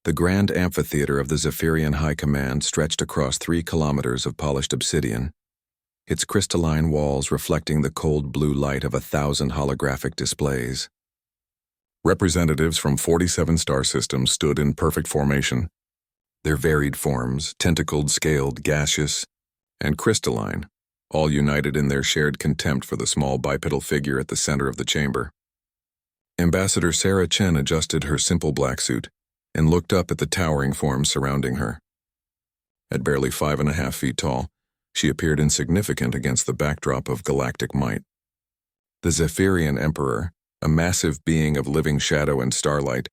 The grand amphitheater of the Zephyrian High Command stretched across 3 kilometers of polished obsidian, its crystalline walls reflecting the cold blue light of 1,000 holographic displays. Representatives from 47 star systems stood in perfect formation, their varied forms, tentacled, scaled, gaseous, and crystalline, all united in their shared contempt for the small bipedal figure at the center of the chamber. Ambassador Sarah Chen adjusted her simple black suit and looked up at the towering forms surrounding her. At barely 5.5 feet tall, she appeared insignificant against the backdrop of galactic might. The Zephyrian Emperor, a massive being of living shadow and starlight,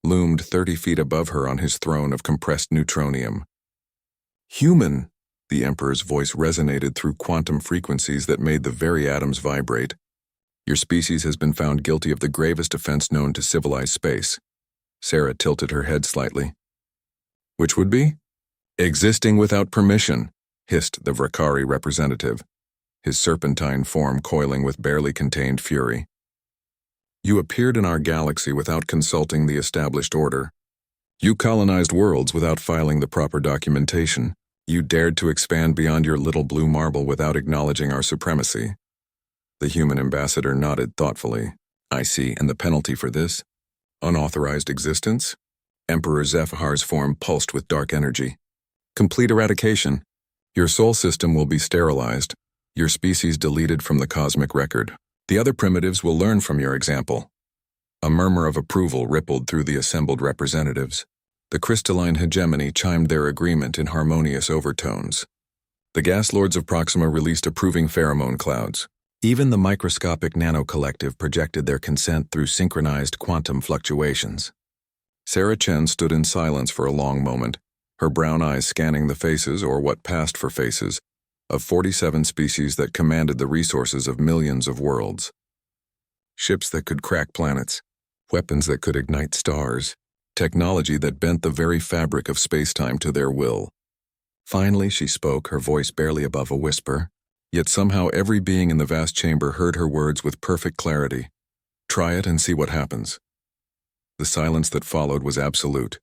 loomed 30 feet above her on his throne of compressed neutronium. "Human!" The Emperor's voice resonated through quantum frequencies that made the very atoms vibrate. "Your species has been found guilty of the gravest offense known to civilized space." Sarah tilted her head slightly. "Which would be?" "Existing without permission," hissed the Vrakari representative, his serpentine form coiling with barely contained fury. "You appeared in our galaxy without consulting the established order. You colonized worlds without filing the proper documentation. You dared to expand beyond your little blue marble without acknowledging our supremacy." The human ambassador nodded thoughtfully. "I see, and the penalty for this? Unauthorized existence?" Emperor Zephyr's form pulsed with dark energy. "Complete eradication. Your soul system will be sterilized, your species deleted from the cosmic record. The other primitives will learn from your example." A murmur of approval rippled through the assembled representatives. The crystalline hegemony chimed their agreement in harmonious overtones. The gas lords of Proxima released approving pheromone clouds. Even the microscopic nano-collective projected their consent through synchronized quantum fluctuations. Sarah Chen stood in silence for a long moment, her brown eyes scanning the faces, or what passed for faces, of 47 species that commanded the resources of millions of worlds. Ships that could crack planets, weapons that could ignite stars, technology that bent the very fabric of space-time to their will. Finally she spoke, her voice barely above a whisper, yet somehow every being in the vast chamber heard her words with perfect clarity. "Try it and see what happens." The silence that followed was absolute.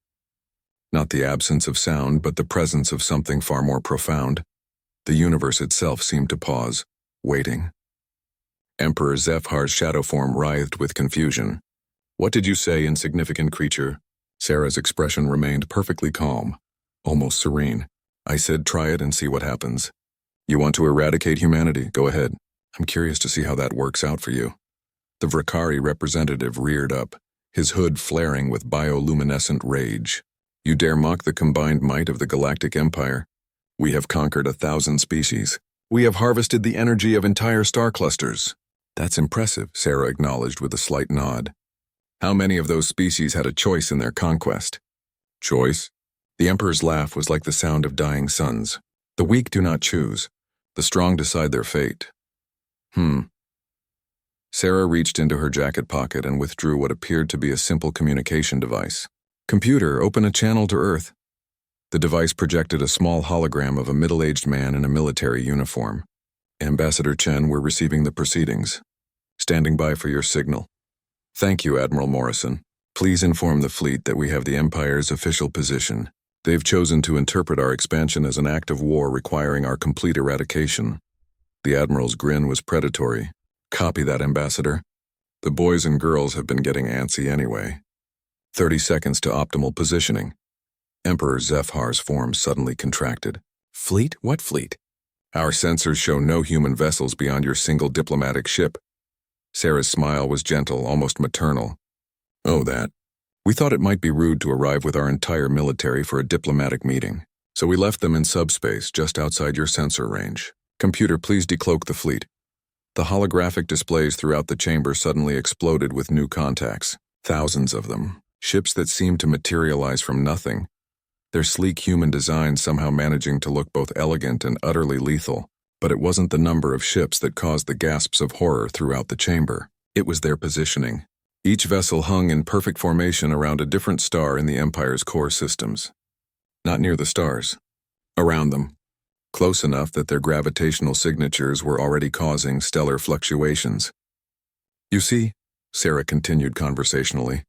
Not the absence of sound, but the presence of something far more profound. The universe itself seemed to pause, waiting. Emperor Zephyr's shadow form writhed with confusion. "What did you say, insignificant creature?" Sarah's expression remained perfectly calm, almost serene. "I said try it and see what happens. You want to eradicate humanity? Go ahead. I'm curious to see how that works out for you." The Vrakari representative reared up, his hood flaring with bioluminescent rage. "You dare mock the combined might of the Galactic Empire? We have conquered 1,000 species. We have harvested the energy of entire star clusters." "That's impressive," Sarah acknowledged with a slight nod. "How many of those species had a choice in their conquest?" "Choice?" The Emperor's laugh was like the sound of dying suns. "The weak do not choose. The strong decide their fate." Sarah reached into her jacket pocket and withdrew what appeared to be a simple communication device. "Computer, open a channel to Earth." The device projected a small hologram of a middle-aged man in a military uniform. "Ambassador Chen, we're receiving the proceedings. Standing by for your signal." "Thank you, Admiral Morrison. Please inform the fleet that we have the Empire's official position. They've chosen to interpret our expansion as an act of war requiring our complete eradication." The Admiral's grin was predatory. "Copy that, Ambassador. The boys and girls have been getting antsy anyway." 30 seconds to optimal positioning. Emperor Zephyr's form suddenly contracted. "Fleet? What fleet?" "Our sensors show no human vessels beyond your single diplomatic ship." Sarah's smile was gentle, almost maternal. "Oh, that. We thought it might be rude to arrive with our entire military for a diplomatic meeting, so we left them in subspace just outside your sensor range. Computer, please decloak the fleet." The holographic displays throughout the chamber suddenly exploded with new contacts. Thousands of them. Ships that seemed to materialize from nothing, their sleek human design somehow managing to look both elegant and utterly lethal. But it wasn't the number of ships that caused the gasps of horror throughout the chamber. It was their positioning. Each vessel hung in perfect formation around a different star in the Empire's core systems. Not near the stars. Around them. Close enough that their gravitational signatures were already causing stellar fluctuations. "You see," Sarah continued conversationally,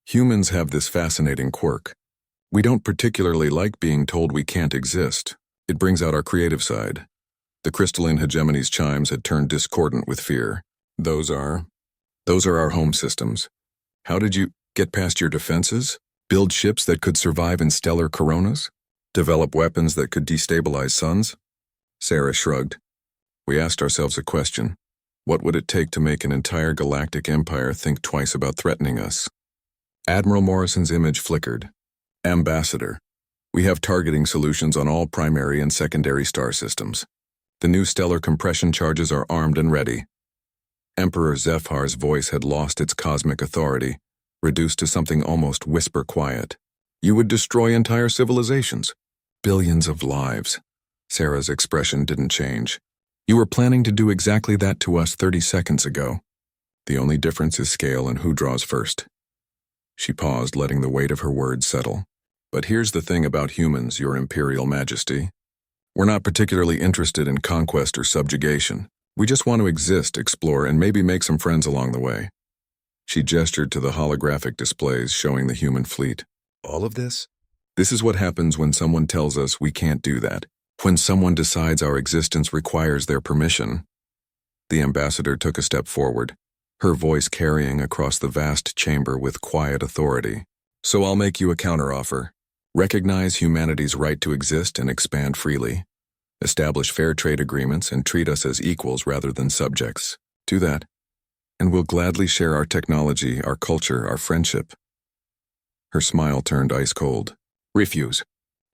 "humans have this fascinating quirk. We don't particularly like being told we can't exist. It brings out our creative side. The crystalline hegemony's chimes had turned discordant with fear. Those are our home systems. How did you get past your defenses? Build ships that could survive in stellar coronas? Develop weapons that could destabilize suns? Sarah shrugged. We asked ourselves a question. What would it take to make an entire galactic empire think twice about threatening us? Admiral Morrison's image flickered. Ambassador, we have targeting solutions on all primary and secondary star systems. The new stellar compression charges are armed and ready. Emperor Zephyr's voice had lost its cosmic authority, reduced to something almost whisper quiet. You would destroy entire civilizations. Billions of lives. Sarah's expression didn't change. You were planning to do exactly that to us 30 seconds ago. The only difference is scale and who draws first. She paused, letting the weight of her words settle. But here's the thing about humans, Your Imperial Majesty. We're not particularly interested in conquest or subjugation. We just want to exist, explore, and maybe make some friends along the way. She gestured to the holographic displays showing the human fleet. All of this? This is what happens when someone tells us we can't do that. When someone decides our existence requires their permission. The ambassador took a step forward, her voice carrying across the vast chamber with quiet authority. So I'll make you a counteroffer. Recognize humanity's right to exist and expand freely. Establish fair trade agreements and treat us as equals rather than subjects. Do that, and we'll gladly share our technology, our culture, our friendship. Her smile turned ice cold. Refuse,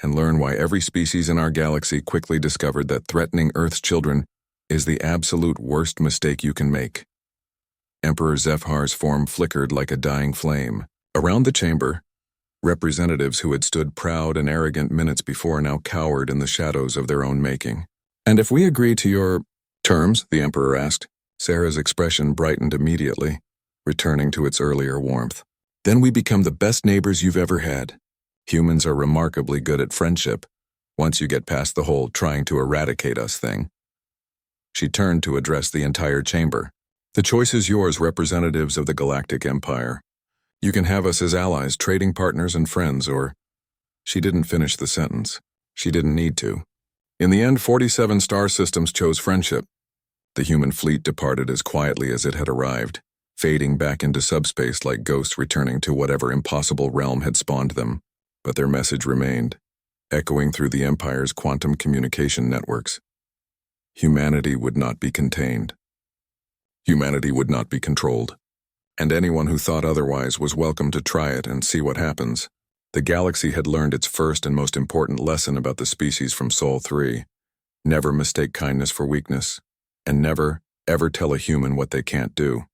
and learn why every species in our galaxy quickly discovered that threatening Earth's children is the absolute worst mistake you can make. Emperor Zephyr's form flickered like a dying flame. Around the chamber, representatives who had stood proud and arrogant minutes before now cowered in the shadows of their own making. And if we agree to your terms, the Emperor asked. Sarah's expression brightened immediately, returning to its earlier warmth. Then we become the best neighbors you've ever had. Humans are remarkably good at friendship, once you get past the whole trying to eradicate us thing. She turned to address the entire chamber. The choice is yours, representatives of the Galactic Empire. You can have us as allies, trading partners and friends, or... She didn't finish the sentence. She didn't need to. In the end, 47 star systems chose friendship. The human fleet departed as quietly as it had arrived, fading back into subspace like ghosts returning to whatever impossible realm had spawned them. But their message remained, echoing through the Empire's quantum communication networks. Humanity would not be contained. Humanity would not be controlled. And anyone who thought otherwise was welcome to try it and see what happens. The galaxy had learned its first and most important lesson about the species from Sol 3. Never mistake kindness for weakness, and never, ever tell a human what they can't do.